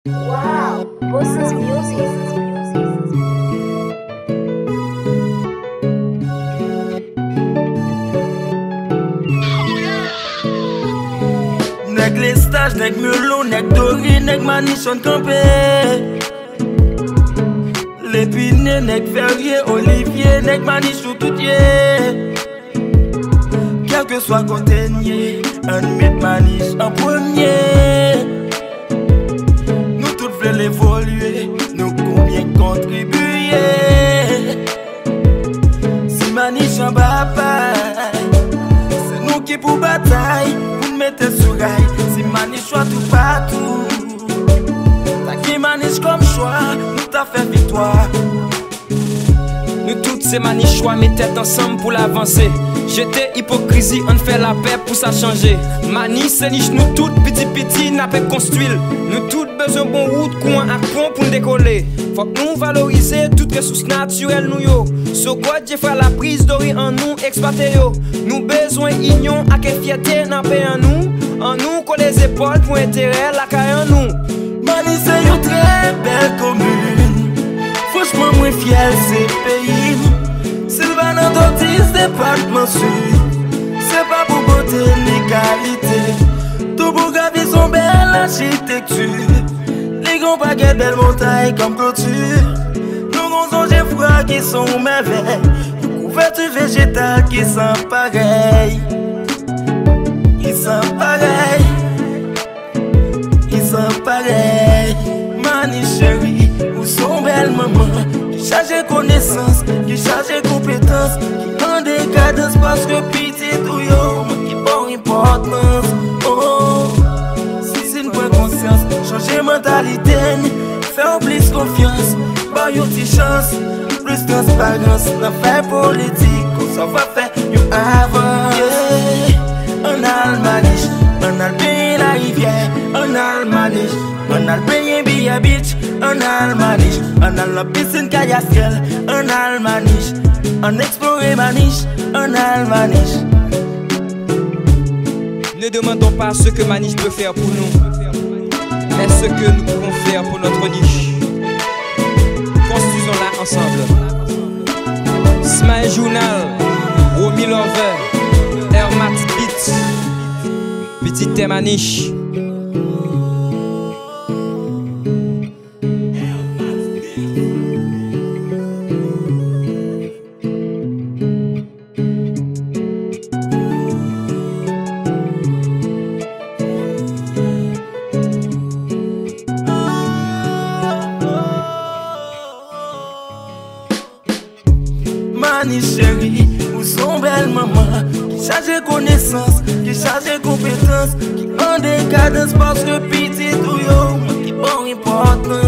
Wow, Bosses Music. Nèg lestage, nèg melon, nèg dori, nèg manichon campé. L'épine, nèg verrier, olivier, nèg manichou tout yé. Quel que soit contenier, un met maniche en premier. Nous tous voulons l'évoluer, nous combien contribuer. Si maniche en bataille, c'est nous qui pour bataille. Mettez sur rail, si maniche choix tout partout. T'as qui maniche comme choix, nous t'a fait victoire. Nous toutes ces maniches choix, mes têtes ensemble pour l'avancer. J'étais hypocrisie, on fait la paix pour ça changer. Mani, c'est niche, nous toutes petit n'a pas construire. Nous toutes besoin bon route, coin à pont pour nous décoller. Faut que nous valoriser toutes ressources naturelles nous yo. So quoi j'ai fait la prise d'ori en nous exploiter yo. Nous besoin union à quelle fierté n'a pas en nous qu'on les épaules pour intérêt la caille en nous. Mani c'est une très belle commune. Franchement moi fier c'est pays. Sylvain Antotis département sud. C'est pas pour beauté ni qualité. Tout pour graver son belle architecture. Les grands paquets belles montagnes comme clôture. Nous grands anges froids qui sont merveilles. Couverture végétale qui sent pareil. Qui sent pareil. Qui sent pareil. Mani chérie, où sont belles mamans. Qui charge connaissance, qui charge compétence. Qui en décadence parce que petit tout yo. Qui bon importance. Oh, si c'est une bonne conscience, changer mentalité. Faire plus confiance, bah yo ti chance. Plus transparence, dans faire politique. On s'en va faire you avant. Yeah. On a le maniche, on a le pays la rivière. On a le maniche, on a le pays Bia Beach. On a le maniche, on a la piscine Kayaskel. On a le maniche, on explore maniche. On a le maniche. Ne demandons pas ce que Maniche peut faire pour nous, mais ce que nous pouvons faire pour notre niche. Construisons-la ensemble. Smile Journal, Romy Lover, Air Max Beats, Petite Thème Maniche. Mani chérie, où sont belles mamans. Qui charge connaissance, qui charge compétence. Qui en décadence parce que petit tout yo. Qui bon important.